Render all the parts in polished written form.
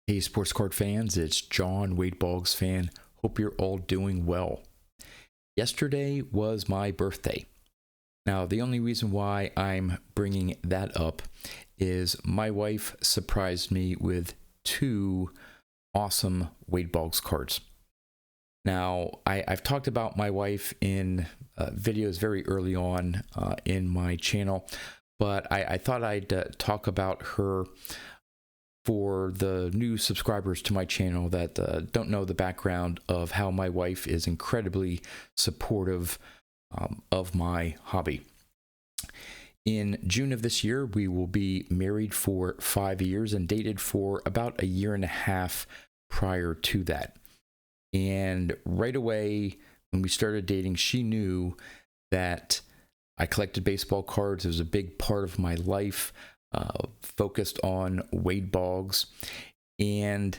Hey, sports card fans, it's John, Wade Boggs fan. Hope you're all doing well. Yesterday was my birthday. Now, the only reason why I'm bringing that up is my wife surprised me with two awesome Wade Boggs cards. Now, I've talked about my wife in videos very early on in my channel, but I thought I'd talk about her for the new subscribers to my channel that don't know the background of how my wife is incredibly supportive of my hobby. In June of this year, we will be married for 5 years and dated for about a year and a half prior to that. And right away, when we started dating, she knew that I collected baseball cards. It was a big part of my life. Focused on Wade Boggs, and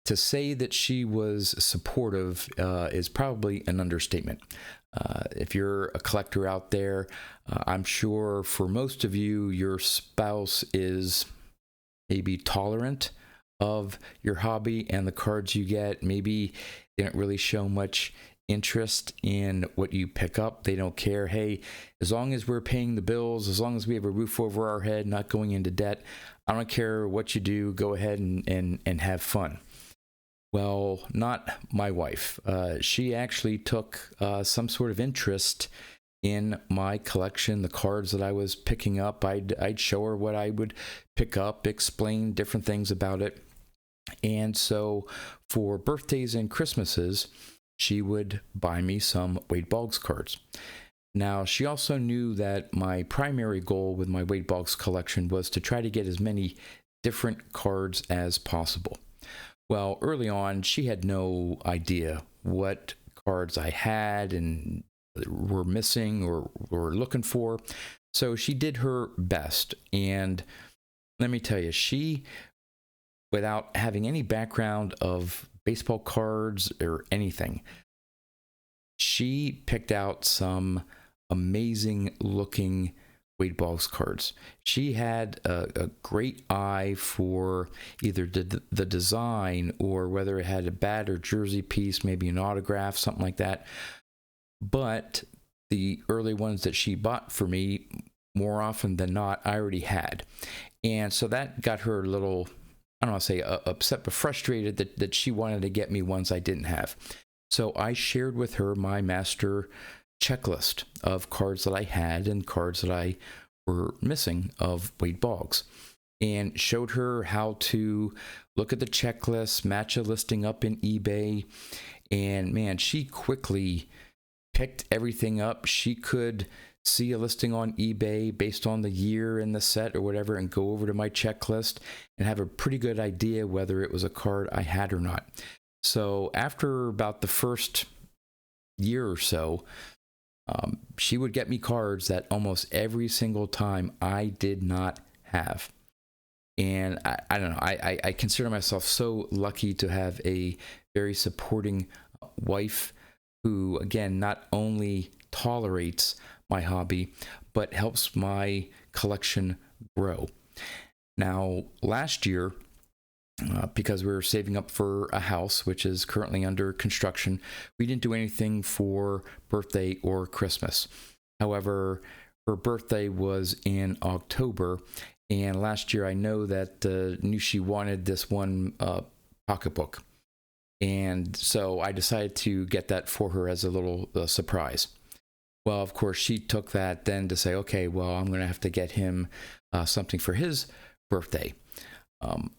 to say that she was supportive is probably an understatement. If you're a collector out there, I'm sure for most of you, your spouse is maybe tolerant of your hobby and the cards you get. Maybe they don't really show much interest in what you pick up. They don't care. Hey, as long as we're paying the bills, as long as we have a roof over our head, not going into debt, I don't care what you do. Go ahead and have fun. Well, not my wife. She actually took some sort of interest in my collection, the cards that I was picking up. I'd show her what I would pick up, explain different things about it. And so for birthdays and Christmases, she would buy me some Wade Boggs cards. Now, she also knew that my primary goal with my Wade Boggs collection was to try to get as many different cards as possible. Well, early on, she had no idea what cards I had and were missing or were looking for. So she did her best. And let me tell you, she, without having any background of baseball cards or anything, she picked out some amazing looking Wade Boggs cards. She had a great eye for either the design or whether it had a bat or jersey piece, maybe an autograph, something like that. But the early ones that she bought for me, more often than not, I already had. And so that got her a little, I don't want to say upset, but frustrated that she wanted to get me ones I didn't have. So I shared with her my master checklist of cards that I had and cards that I were missing of Wade Boggs, and showed her how to look at the checklist, match a listing up in eBay. And man, she quickly picked everything up. She could see a listing on eBay based on the year and the set or whatever and go over to my checklist and have a pretty good idea whether it was a card I had or not. So after about the first year or so, she would get me cards that almost every single time I did not have. And I don't know, I consider myself so lucky to have a very supporting wife who, again, not only tolerates my hobby, but helps my collection grow. Now, last year, because we were saving up for a house, which is currently under construction, we didn't do anything for birthday or Christmas. However, her birthday was in October, and last year I know that knew she wanted this one pocketbook. And so I decided to get that for her as a little surprise. Well, of course, she took that then to say, okay, well, I'm going to have to get him something for his birthday.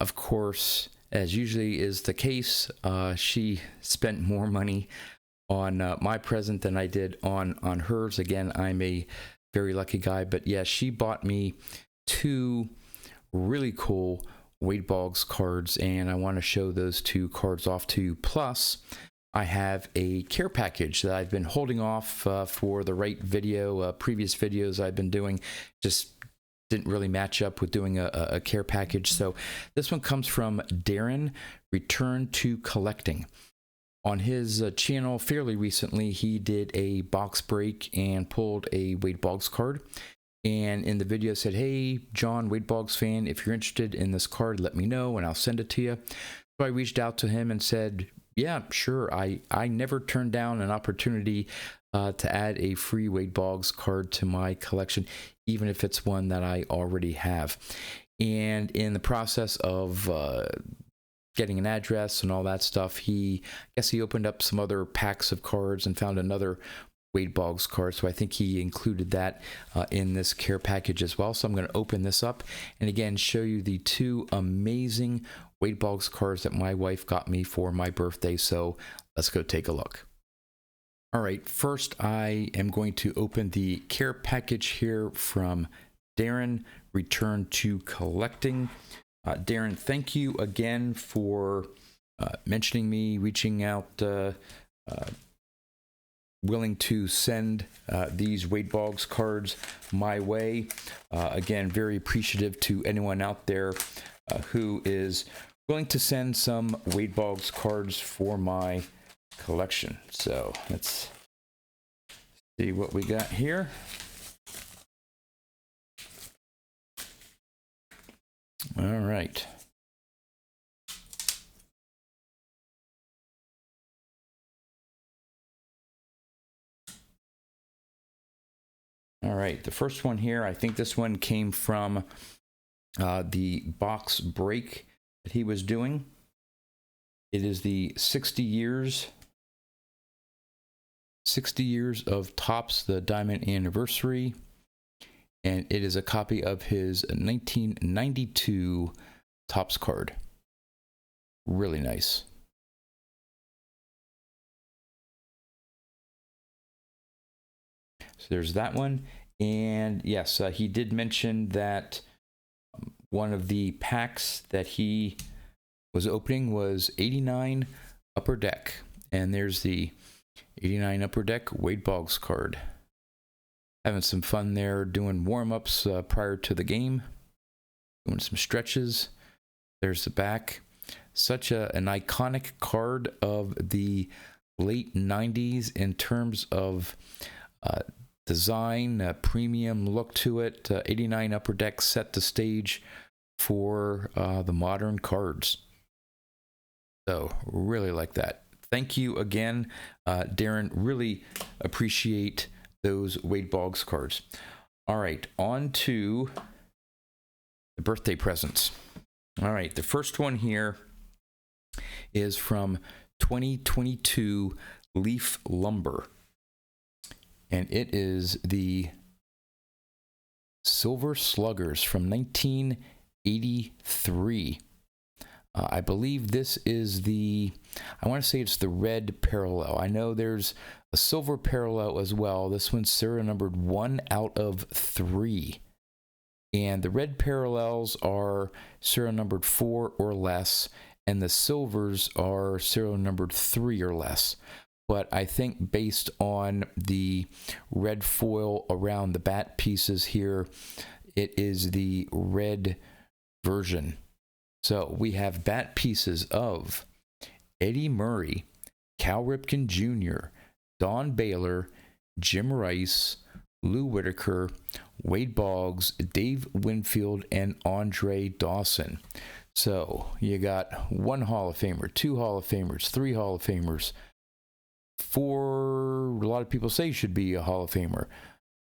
Of course, as usually is the case, she spent more money on my present than I did on hers. Again, I'm a very lucky guy, but yeah, she bought me two really cool Wade Boggs cards, and I want to show those two cards off to you. Plus, I have a care package that I've been holding off for the right video. Previous videos I've been doing just didn't really match up with doing a care package. So this one comes from Darren, Return to Collecting. On his channel fairly recently, he did a box break and pulled a Wade Boggs card. and in the video said, "Hey, John, Wade Boggs fan, if you're interested in this card, let me know and I'll send it to you." So I reached out to him and said, "Yeah, sure." I never turned down an opportunity to add a free Wade Boggs card to my collection, even if it's one that I already have. And in the process of getting an address and all that stuff, I guess he opened up some other packs of cards and found another Wade Boggs card. So I think he included that in this care package as well. So I'm going to open this up and again show you the two amazing Wade Boggs cards that my wife got me for my birthday. So let's go take a look. All right, first I am going to open the care package here from Darren, Return to Collecting. Darren, thank you again for mentioning me, reaching out, willing to send these Wade Boggs cards my way. Again, very appreciative to anyone out there who is willing to send some Wade Boggs cards for my collection. So let's see what we got here. All right. All right, the first one here, I think this one came from the box break that he was doing. It is the 60 years of Topps, the Diamond Anniversary, and it is a copy of his 1992 Topps card. Really nice. So there's that one. And yes, he did mention that one of the packs that he was opening was 89 Upper Deck. And there's the 89 Upper Deck Wade Boggs card. Having some fun there, doing warm-ups prior to the game. Doing some stretches. There's the back. Such an iconic card of the late 90s in terms of design, premium look to it. 89 Upper Deck set the stage for the modern cards. So really like that. Thank you again, Darren. Really appreciate those Wade Boggs cards. All right, on to the birthday presents. All right, the first one here is from 2022 Leaf Lumber. And it is the Silver Sluggers from 1983. I believe this is I want to say it's the red parallel. I know there's a silver parallel as well. This one's serial numbered 1 out of 3. And the red parallels are serial numbered 4 or less, and the silvers are serial numbered 3 or less. But I think based on the red foil around the bat pieces here, it is the red version. So we have bat pieces of Eddie Murray, Cal Ripken Jr., Don Baylor, Jim Rice, Lou Whitaker, Wade Boggs, Dave Winfield, and Andre Dawson. So you got 1 Hall of Famer, 2 Hall of Famers, 3 Hall of Famers, 4, a lot of people say should be a Hall of Famer,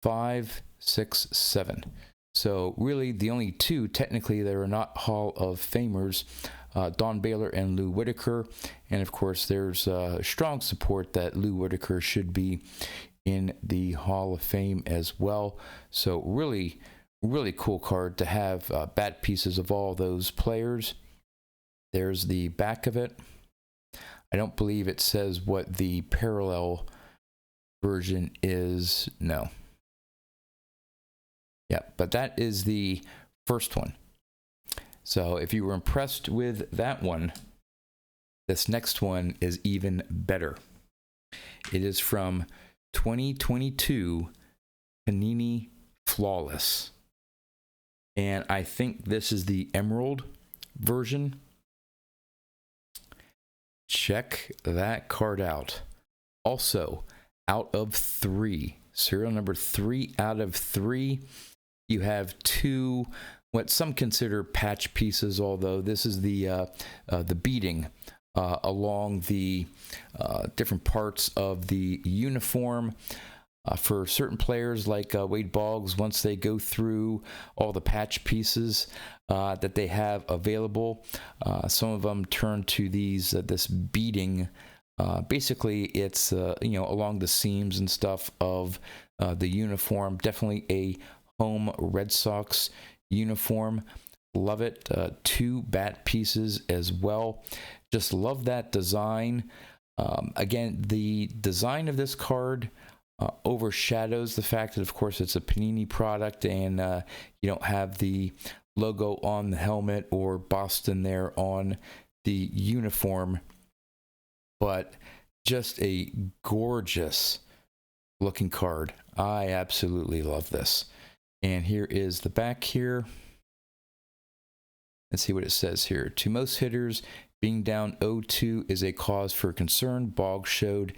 5, 6, 7. So really the only 2 technically that are not Hall of Famers, Don Baylor and Lou Whitaker. And of course there's strong support that Lou Whitaker should be in the Hall of Fame as well. So really, really cool card to have bat pieces of all those players. There's the back of it. I don't believe it says what the parallel version is. No. Yeah, but that is the first one. So if you were impressed with that one, this next one is even better. It is from 2022 Panini Flawless. And I think this is the Emerald version. Check that card out. Also, out of 3. Serial number 3 out of 3. you have two, what some consider patch pieces, although this is the beading along the different parts of the uniform. For certain players like Wade Boggs, once they go through all the patch pieces that they have available, some of them turn to this beading. Basically, it's along the seams and stuff of the uniform. Definitely a home Red Sox uniform. Love it. Two bat pieces as well. Just love that design. Again, the design of this card overshadows the fact that, of course, it's a Panini product and you don't have the logo on the helmet or Boston there on the uniform. But just a gorgeous looking card. I absolutely love this. And here is the back here. Let's see what it says here. To most hitters, being down 0-2 is a cause for concern. Boggs showed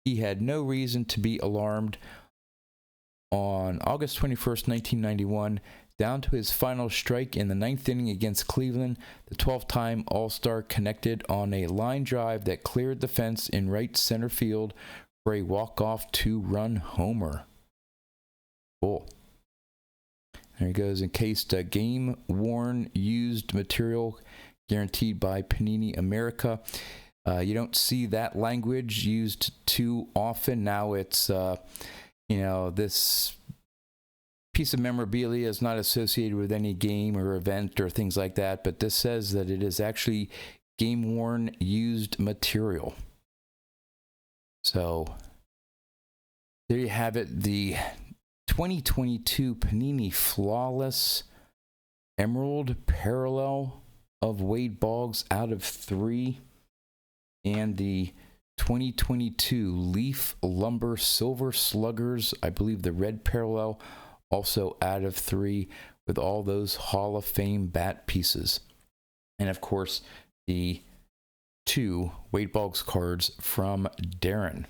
he had no reason to be alarmed. On August 21st, 1991, down to his final strike in the 9th inning against Cleveland, the 12-time All-Star connected on a line drive that cleared the fence in right center field for a walk-off 2-run homer. Cool. There he goes, encased game-worn used material guaranteed by Panini America. You don't see that language used too often. Now it's, this piece of memorabilia is not associated with any game or event or things like that, but this says that it is actually game-worn used material. So there you have it, the 2022 Panini Flawless Emerald Parallel of Wade Boggs out of 3, and the 2022 Leaf Lumber Silver Sluggers, I believe the red parallel, also out of 3, with all those Hall of Fame bat pieces. And of course, the 2 Wade Boggs cards from Darren.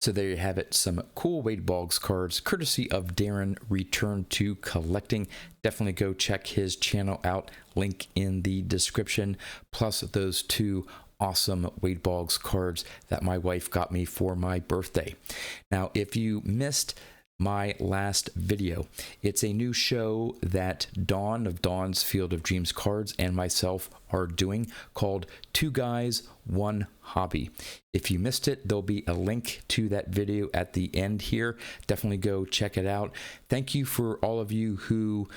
So there you have it, some cool Wade Boggs cards, courtesy of Darren, Return to Collecting. Definitely go check his channel out, link in the description, plus those 2 awesome Wade Boggs cards that my wife got me for my birthday. Now, if you missed my last video, it's a new show that Dawn of Dawn's Field of Dreams Cards and myself are doing called 2 Guys, 1 Hobby. If you missed it, there'll be a link to that video at the end here. Definitely go check it out. Thank you for all of you who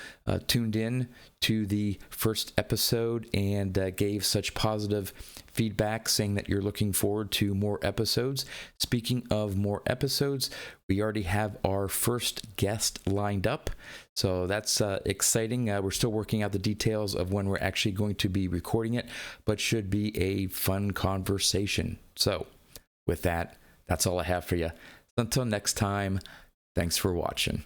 tuned in to the first episode and gave such positive feedback saying that you're looking forward to more episodes. Speaking of more episodes, we already have our first guest lined up. So that's exciting. We're still working out the details of when we're actually going to be recording it, but should be a fun conversation. So with that, that's all I have for you. Until next time, thanks for watching.